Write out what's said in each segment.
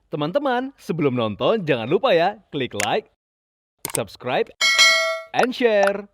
Teman-teman, sebelum nonton jangan lupa ya, klik like, subscribe, and share.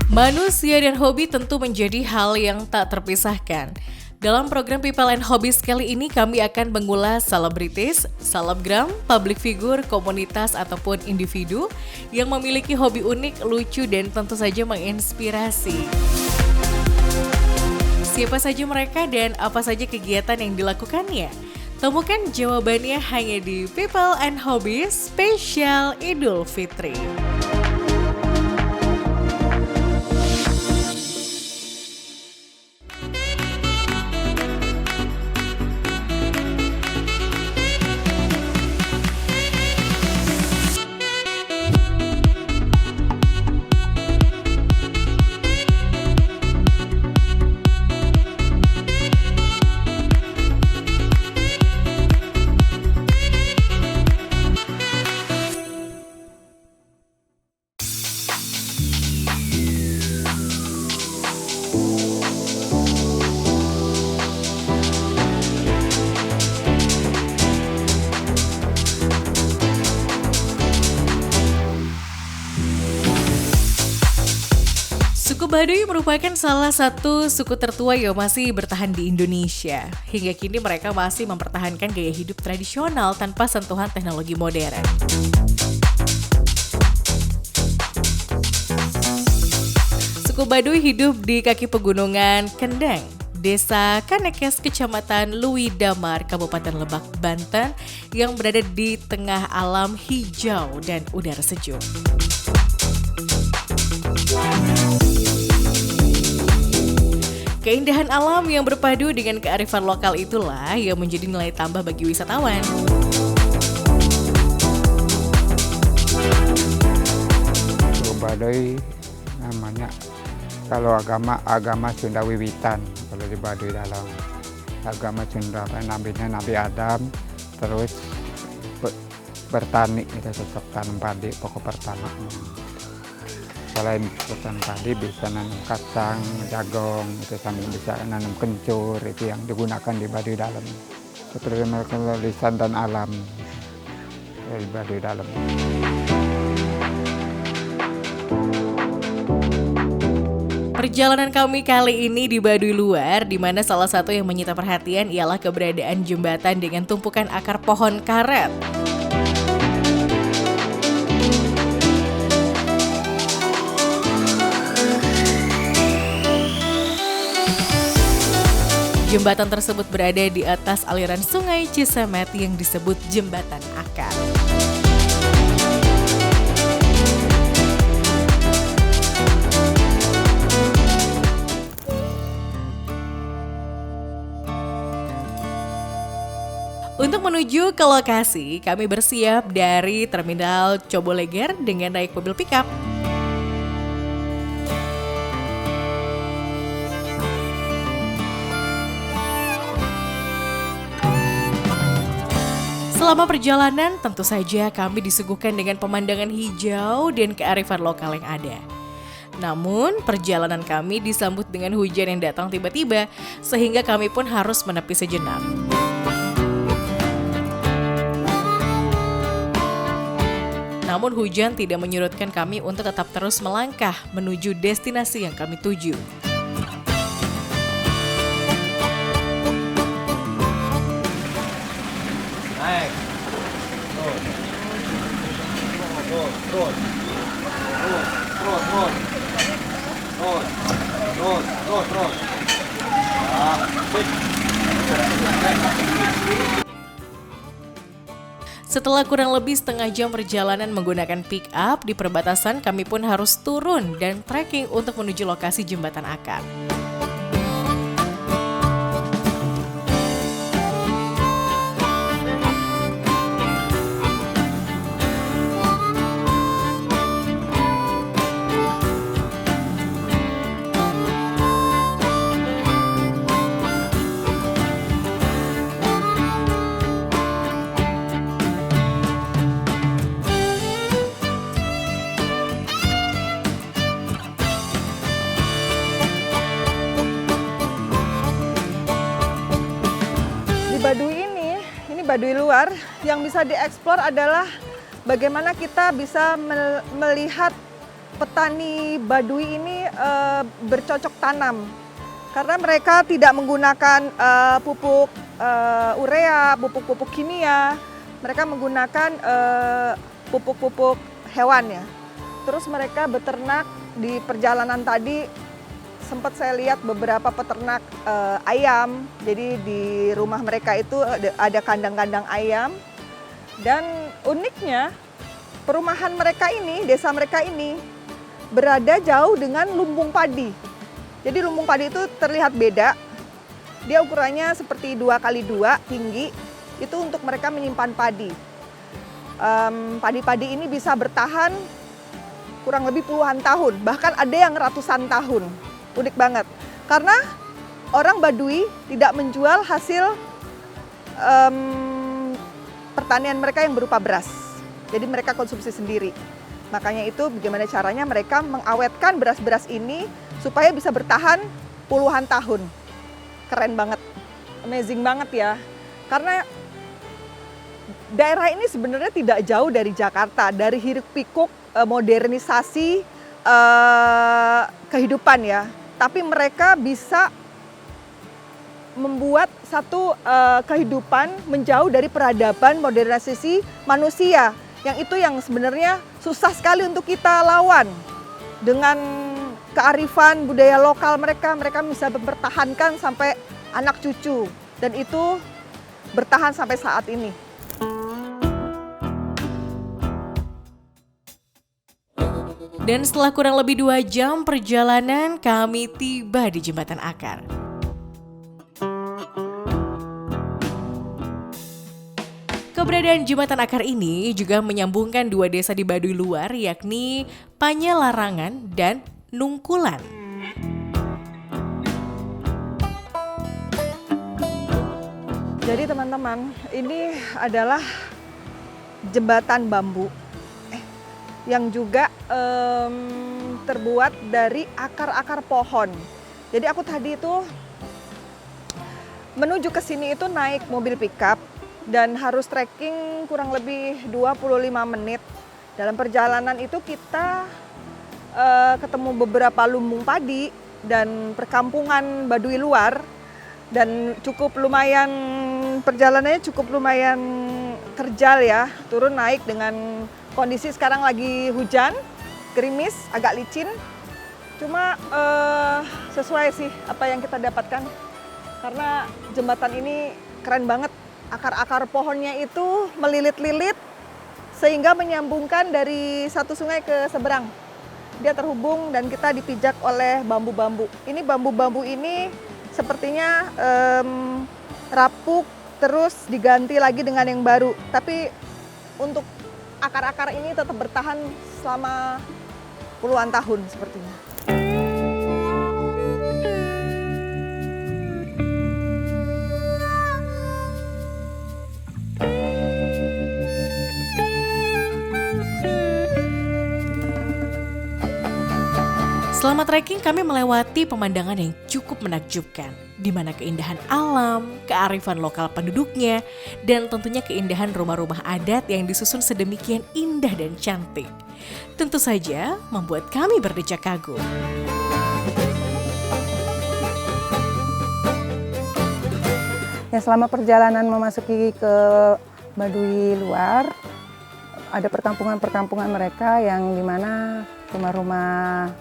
Manusia dan hobi tentu menjadi hal yang tak terpisahkan. Dalam program People and Hobbies kali ini kami akan mengulas selebritis, selebgram, public figure, komunitas ataupun individu yang memiliki hobi unik, lucu dan tentu saja menginspirasi. Siapa saja mereka dan apa saja kegiatan yang dilakukannya? Temukan jawabannya hanya di People and Hobbies Spesial Idul Fitri. Suku Baduy merupakan salah satu suku tertua yang masih bertahan di Indonesia. Hingga kini mereka masih mempertahankan gaya hidup tradisional tanpa sentuhan teknologi modern. Suku Baduy hidup di kaki pegunungan Kendeng, Desa Kanekes, Kecamatan Lui Damar, Kabupaten Lebak, Banten yang berada di tengah alam hijau dan udara sejuk. Keindahan alam yang berpadu dengan kearifan lokal itulah yang menjadi nilai tambah bagi wisatawan. Suku Baduy namanya kalau agama Sunda Wiwitan, kalau di Baduy dalam agama Sunda nabinya Nabi Adam, terus bertani kita tetap tanam padi pokok pertama. Selain bertanam padi bisa nanam kacang, jagung, itu sambil bisa nanam kencur, itu yang digunakan di Baduy dalam. Seperti lisan dan alam di Baduy dalam. Perjalanan kami kali ini di Baduy luar, di mana salah satu yang menyita perhatian ialah keberadaan jembatan dengan tumpukan akar pohon karet. Jembatan tersebut berada di atas aliran sungai Cisamet yang disebut Jembatan Akar. Untuk menuju ke lokasi, kami bersiap dari Terminal Coboleger dengan naik mobil pickup. Selama perjalanan, tentu saja kami disuguhkan dengan pemandangan hijau dan kearifan lokal yang ada. Namun, perjalanan kami disambut dengan hujan yang datang tiba-tiba, sehingga kami pun harus menepi sejenak. Namun hujan tidak menyurutkan kami untuk tetap terus melangkah menuju destinasi yang kami tuju. Naik. Terus. Setelah kurang lebih setengah jam perjalanan menggunakan pick up, di perbatasan kami pun harus turun dan trekking untuk menuju lokasi Jembatan Akar. Baduy luar yang bisa dieksplor adalah bagaimana kita bisa melihat petani Baduy ini bercocok tanam. Karena mereka tidak menggunakan pupuk urea, pupuk-pupuk kimia. Mereka menggunakan pupuk-pupuk hewan ya. Terus mereka beternak di perjalanan tadi. Sempat saya lihat beberapa peternak ayam, jadi di rumah mereka itu ada kandang-kandang ayam. Dan uniknya perumahan mereka ini, desa mereka ini berada jauh dengan lumbung padi. Jadi lumbung padi itu terlihat beda, dia ukurannya seperti 2x2 tinggi, itu untuk mereka menyimpan padi. Padi-padi ini bisa bertahan kurang lebih puluhan tahun, bahkan ada yang ratusan tahun. Unik banget, karena orang Baduy tidak menjual hasil pertanian mereka yang berupa beras. Jadi mereka konsumsi sendiri. Makanya itu bagaimana caranya mereka mengawetkan beras-beras ini supaya bisa bertahan puluhan tahun. Keren banget, amazing banget ya. Karena daerah ini sebenarnya tidak jauh dari Jakarta, dari hiruk-pikuk modernisasi kehidupan ya. Tapi mereka bisa membuat satu kehidupan menjauh dari peradaban modernisasi manusia. Yang itu yang sebenarnya susah sekali untuk kita lawan. Dengan kearifan budaya lokal mereka bisa mempertahankan sampai anak cucu. Dan itu bertahan sampai saat ini. Dan setelah kurang lebih 2 jam perjalanan, kami tiba di Jembatan Akar. Keberadaan Jembatan Akar ini juga menyambungkan 2 desa di Baduy luar, yakni Panyalarangan dan Nungkulan. Jadi teman-teman, ini adalah jembatan bambu yang juga terbuat dari akar-akar pohon. Jadi aku tadi itu menuju ke sini itu naik mobil pickup dan harus trekking kurang lebih 25 menit. Dalam perjalanan itu kita ketemu beberapa lumbung padi dan perkampungan Baduy luar, dan cukup lumayan, perjalanannya cukup lumayan terjal ya, turun naik dengan kondisi sekarang lagi hujan, gerimis, agak licin. Cuma sesuai sih apa yang kita dapatkan. Karena jembatan ini keren banget. Akar-akar pohonnya itu melilit-lilit sehingga menyambungkan dari satu sungai ke seberang. Dia terhubung dan kita dipijak oleh bambu-bambu. Ini bambu-bambu ini sepertinya rapuk terus diganti lagi dengan yang baru. Tapi untuk akar-akar ini tetap bertahan selama puluhan tahun sepertinya. Selama trekking kami melewati pemandangan yang cukup menakjubkan, di mana keindahan alam, kearifan lokal penduduknya, dan tentunya keindahan rumah-rumah adat yang disusun sedemikian indah dan cantik. Tentu saja membuat kami berdecak kagum. Ya, selama perjalanan memasuki ke Baduy luar, ada perkampungan-perkampungan mereka yang dimana rumah-rumah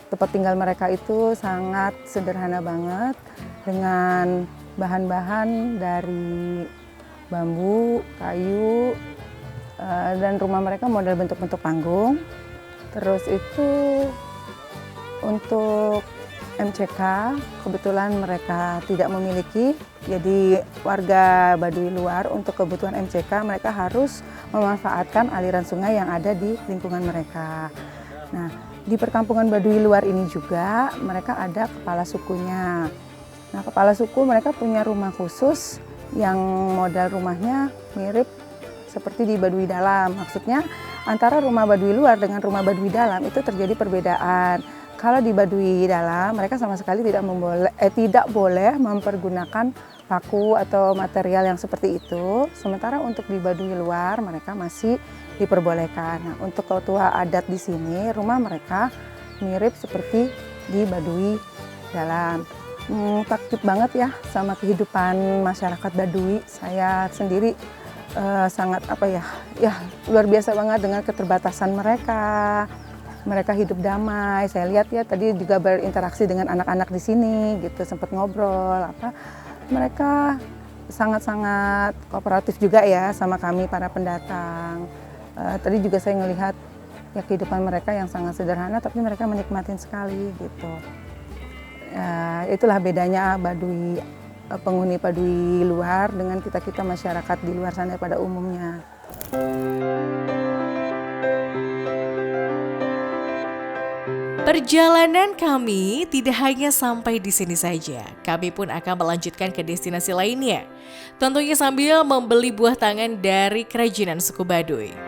tempat tinggal mereka itu sangat sederhana banget, dengan bahan-bahan dari bambu, kayu, dan rumah mereka model bentuk-bentuk panggung. Terus itu untuk MCK kebetulan mereka tidak memiliki, jadi warga Baduy luar untuk kebutuhan MCK mereka harus memanfaatkan aliran sungai yang ada di lingkungan mereka. Nah, di perkampungan Baduy luar ini juga mereka ada kepala sukunya. Nah, kepala suku mereka punya rumah khusus yang model rumahnya mirip seperti di Baduy dalam. Maksudnya antara rumah Baduy luar dengan rumah Baduy dalam itu terjadi perbedaan. Kalau di Baduy Dalam mereka sama sekali tidak boleh mempergunakan paku atau material yang seperti itu. Sementara untuk di Baduy Luar mereka masih diperbolehkan. Nah, untuk ketua adat di sini rumah mereka mirip seperti di Baduy Dalam. Takjub banget ya sama kehidupan masyarakat Baduy. Saya sendiri sangat luar biasa banget dengan keterbatasan mereka. Mereka hidup damai. Saya lihat ya tadi juga berinteraksi dengan anak-anak di sini gitu, sempat ngobrol Mereka sangat-sangat kooperatif juga ya sama kami para pendatang. Tadi juga saya melihat ya kehidupan mereka yang sangat sederhana tapi mereka menikmatin sekali gitu. Itulah bedanya Baduy, penghuni Baduy Luar dengan kita masyarakat di luar sana pada umumnya. Perjalanan kami tidak hanya sampai di sini saja. Kami pun akan melanjutkan ke destinasi lainnya. Tentunya sambil membeli buah tangan dari kerajinan suku Baduy.